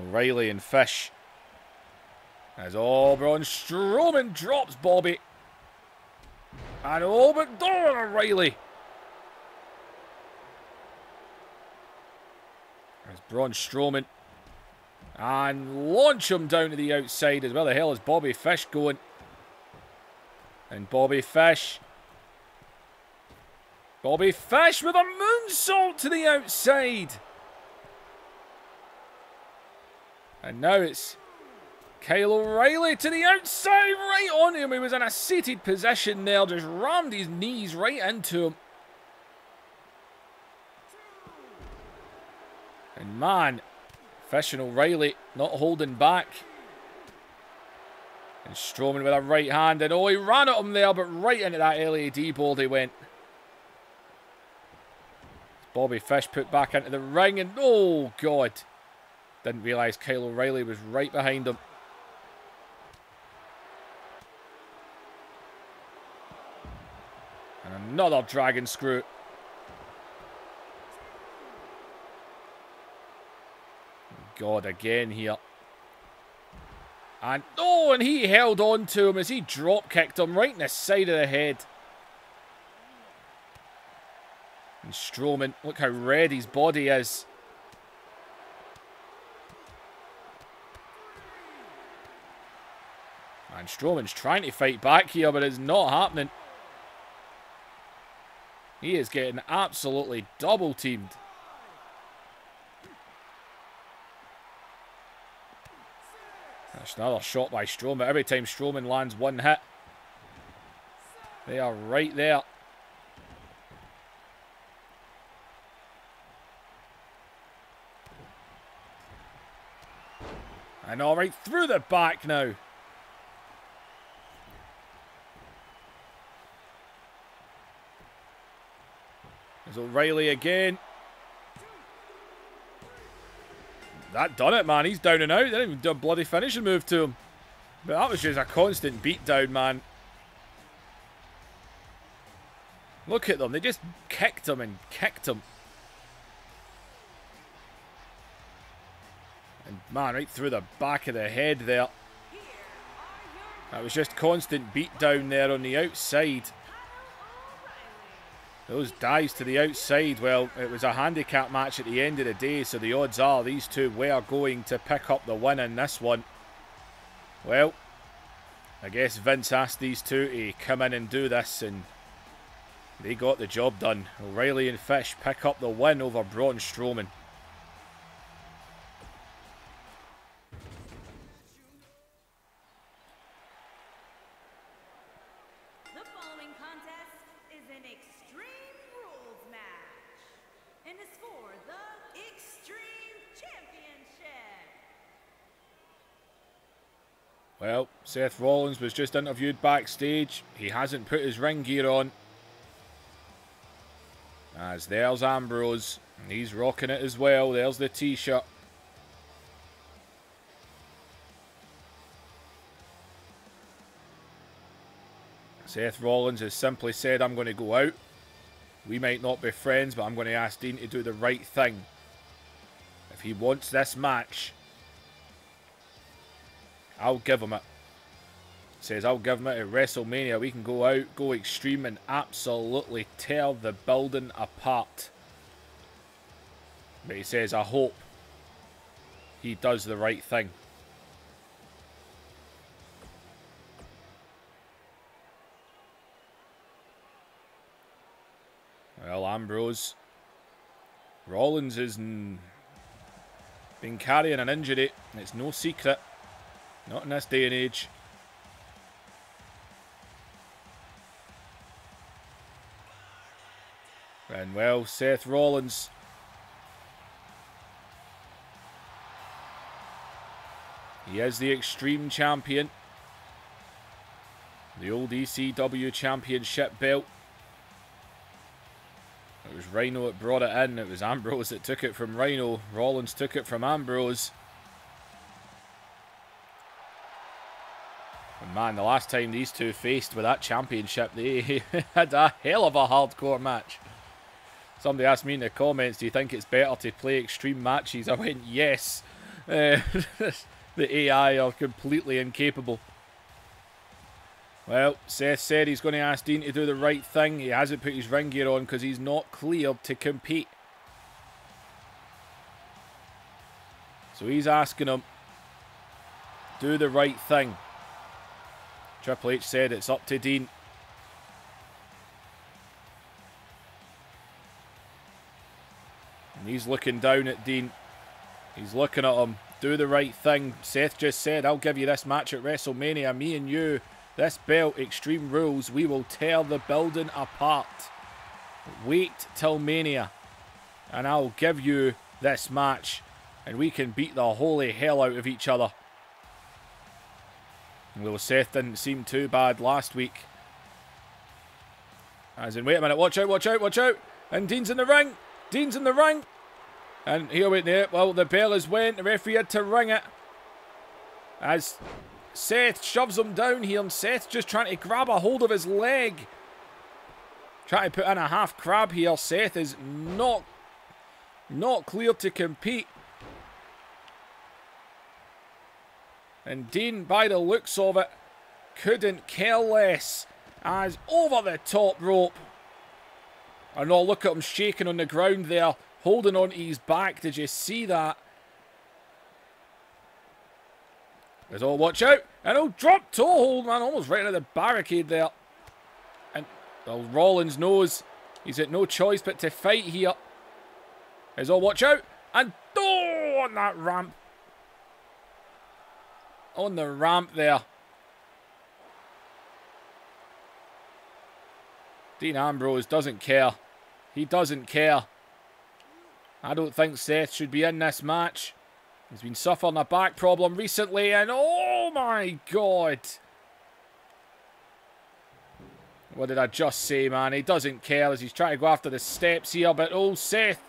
O'Reilly and Fish. As Braun Strowman drops Bobby. And but O'Reilly. As Braun Strowman. And launch him down to the outside as well. The hell is Bobby Fish going? And Bobby Fish. Bobby Fish with a moonsault to the outside. And now it's Kyle O'Reilly to the outside, right on him. He was in a seated position there, just rammed his knees right into him. And man, Fish and O'Reilly not holding back. And Strowman with a right hand, and oh, he ran at him there, but right into that LED board he went. Bobby Fish put back into the ring, and oh God. Didn't realise Kyle O'Reilly was right behind him. And another dragon screw. God, again here. And oh, and he held on to him as he drop kicked him right in the side of the head. And Strowman, look how red his body is. And Strowman's trying to fight back here, but it's not happening. He is getting absolutely double teamed. That's another shot by Strowman. Every time Strowman lands one hit, they are right there. And all right through the back now. There's O'Reilly again. That done it, man. He's down and out. They didn't even do a bloody finishing move to him. But that was just a constant beatdown, man. Look at them. They just kicked him and kicked him. And Man, right through the back of the head there. That was just constant beat down there on the outside. Those dives to the outside, well, it was a handicap match at the end of the day, so the odds are these two were going to pick up the win in this one. Well, I guess Vince asked these two to come in and do this, and they got the job done. O'Reilly and Fish pick up the win over Braun Strowman. Well, Seth Rollins was just interviewed backstage. He hasn't put his ring gear on. As there's Ambrose. And he's rocking it as well. There's the t-shirt. Seth Rollins has simply said, I'm going to go out. We might not be friends, but I'm going to ask Dean to do the right thing. If he wants this match, I'll give him it. Says, I'll give him it at WrestleMania. We can go out, go extreme, and absolutely tear the building apart. But he says, I hope he does the right thing. Well, Ambrose. Rollins has been carrying an injury. It's no secret. Not in this day and age. And well, Seth Rollins. He is the Extreme Champion. The old ECW Championship belt. It was Rhino that brought it in. It was Ambrose that took it from Rhino. Rollins took it from Ambrose. And man, the last time these two faced with that championship, they had a hell of a hardcore match. Somebody asked me in the comments, do you think it's better to play extreme matches? I went, yes. The AI are completely incapable. Well, Seth said he's going to ask Dean to do the right thing. He hasn't put his ring gear on because he's not cleared to compete. So he's asking him, do the right thing. Triple H said it's up to Dean. And he's looking down at Dean. He's looking at him. Do the right thing. Seth just said, I'll give you this match at WrestleMania. Me and you. This belt, Extreme Rules. We will tear the building apart. Wait till Mania. And I'll give you this match. And we can beat the holy hell out of each other. Well, Seth didn't seem too bad last week. As in, wait a minute. Watch out, watch out, watch out. And Dean's in the ring. Dean's in the ring. And here we go. Well, the bell has went. The referee had to ring it. As Seth shoves him down here. And Seth's just trying to grab a hold of his leg. Trying to put in a half crab here. Seth is not cleared to compete. And Dean, by the looks of it, couldn't care less. As over the top rope. And oh, look at him shaking on the ground there. Holding on to his back. Did you see that? There's all watch out. And oh, drop toe hold, man. Almost right into the barricade there. And well, Rollins knows he's at no choice but to fight here. There's all watch out. And oh, on that ramp. On the ramp there. Dean Ambrose doesn't care. He doesn't care. I don't think Seth should be in this match. He's been suffering a back problem recently and oh my god. What did I just say, man? He doesn't care as he's trying to go after the steps here, but oh, Seth.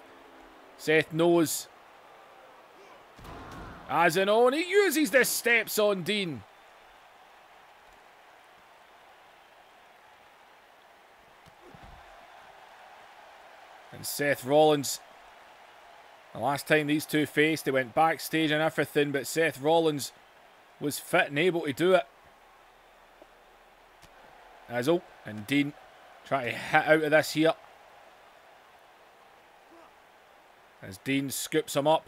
Seth knows. As in on, he uses the steps on Dean. And Seth Rollins The last time these two faced, they went backstage and everything, but Seth Rollins was fit and able to do it. Izzo and Dean trying to hit out of this here. As Dean scoops him up.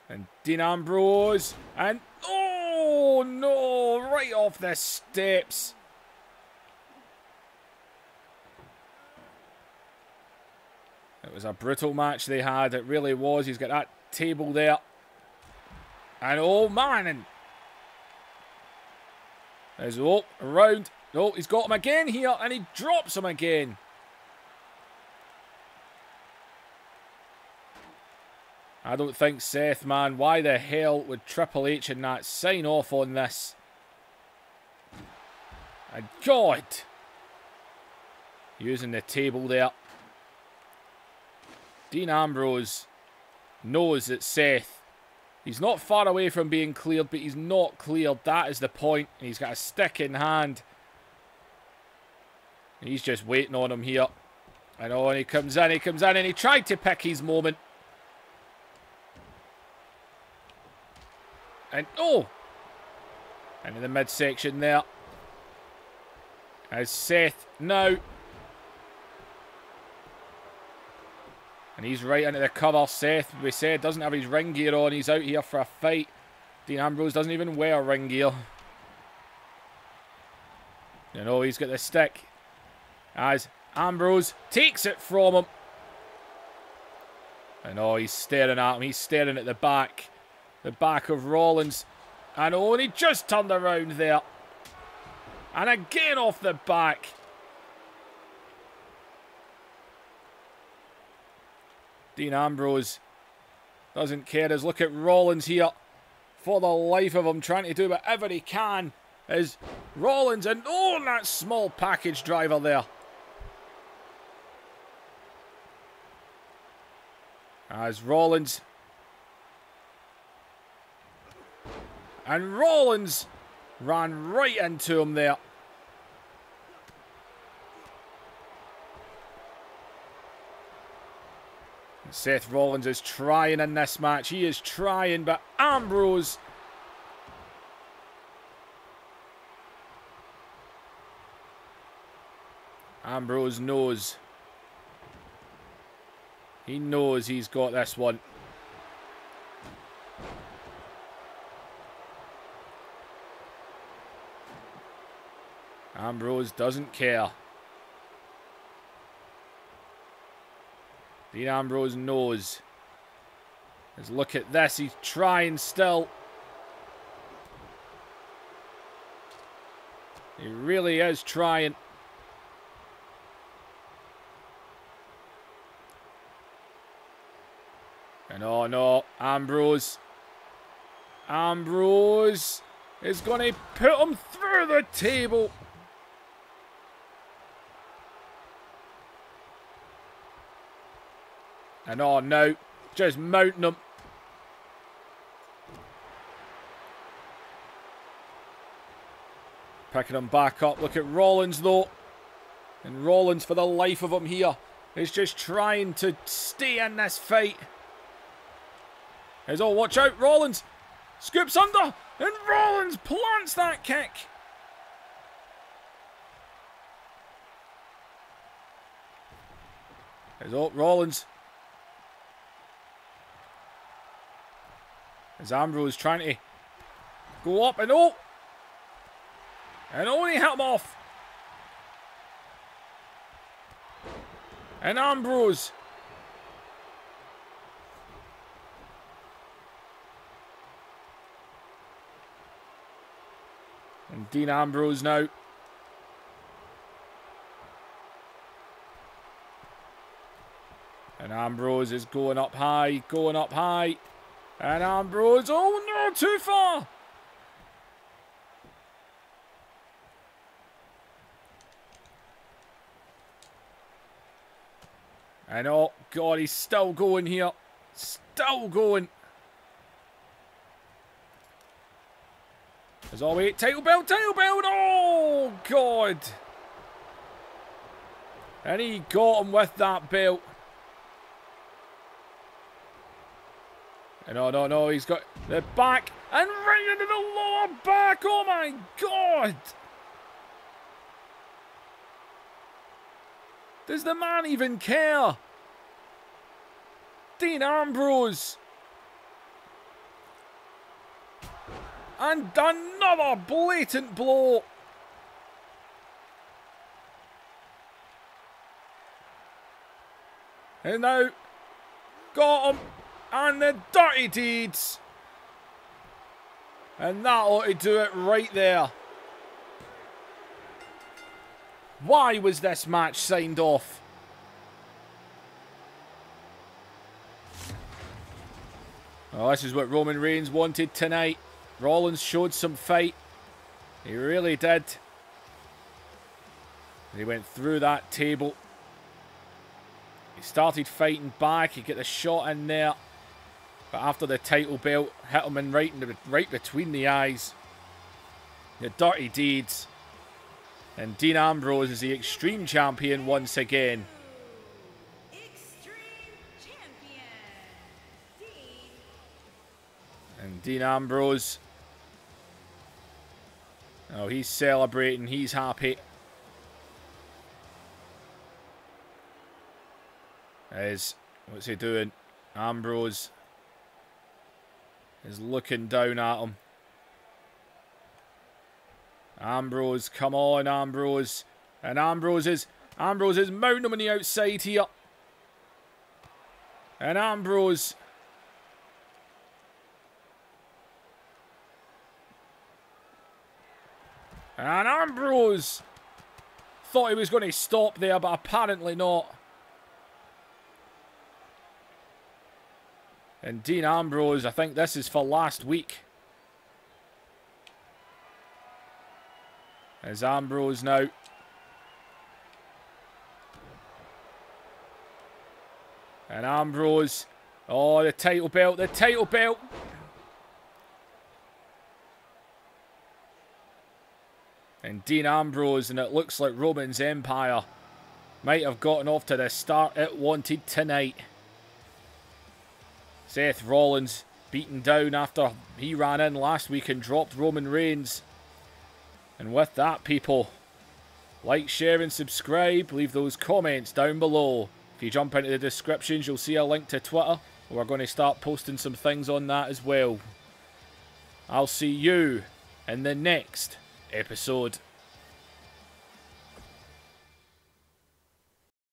And Dean Ambrose. And oh no! Right off the steps. It was a brutal match they had. It really was. He's got that table there. And oh man. And there's around. Oh, he's got him again here. And he drops him again. I don't think Seth, man. Why the hell would Triple H and that sign off on this? And God. Using the table there. Dean Ambrose knows that Seth, he's not far away from being cleared, but he's not cleared. That is the point. And he's got a stick in hand. And he's just waiting on him here. And oh, and he comes in, and he tried to pick his moment. And oh! Into the midsection there. As Seth now. And he's right into the cover. Seth, we said, doesn't have his ring gear on. He's out here for a fight. Dean Ambrose doesn't even wear ring gear. You know, he's got the stick. As Ambrose takes it from him. And oh, he's staring at him. He's staring at the back. The back of Rollins. And oh, and he just turned around there. And again off the back. Dean Ambrose doesn't care. As look at Rollins here. For the life of him, trying to do whatever he can. As Rollins and oh, and that small package driver there. As Rollins. And Rollins ran right into him there. And Seth Rollins is trying in this match. He is trying, but Ambrose. Ambrose knows. He knows he's got this one. Ambrose doesn't care. Dean Ambrose knows. Let's look at this. He's trying still. He really is trying. And oh no, Ambrose. Ambrose is going to put him through the table. And oh no, just mounting him. Picking him back up. Look at Rollins though. And Rollins, for the life of him here, is just trying to stay in this fight. As oh, watch out, Rollins scoops under, and Rollins plants that kick. As oh, Rollins. As Ambrose trying to go up and oh! And only hit him off. And Ambrose. And Dean Ambrose now. And Ambrose is going up high, going up high. And Ambrose, oh no, too far. And oh God, he's still going here. Still going. As oh wait, title belt, oh God. And he got him with that belt. No, no, no. He's got the back and right into the lower back. Oh, my God. Does the man even care? Dean Ambrose. And another blatant blow. And now, got him. And the dirty deeds. And that ought to do it right there. Why was this match signed off? Well, this is what Roman Reigns wanted tonight. Rollins showed some fight. He really did. He went through that table. He started fighting back. He got the shot in there. But after the title belt, hit him in right between the eyes. The dirty deeds. And Dean Ambrose is the Extreme Champion once again. Extreme Champion, Dean. And Dean Ambrose. Oh, he's celebrating. He's happy. What's he doing? Ambrose is looking down at him. Ambrose, come on, Ambrose. And Ambrose is mounting him on the outside here. And Ambrose. And Ambrose thought he was going to stop there, but apparently not. And Dean Ambrose, I think this is for last week. As Ambrose now. And Ambrose. Oh, the title belt, the title belt. And Dean Ambrose, and it looks like Roman's Empire might have gotten off to the start it wanted tonight. Seth Rollins beaten down after he ran in last week and dropped Roman Reigns. And with that, people, like, share and subscribe. Leave those comments down below. If you jump into the descriptions, you'll see a link to Twitter. We're going to start posting some things on that as well. I'll see you in the next episode.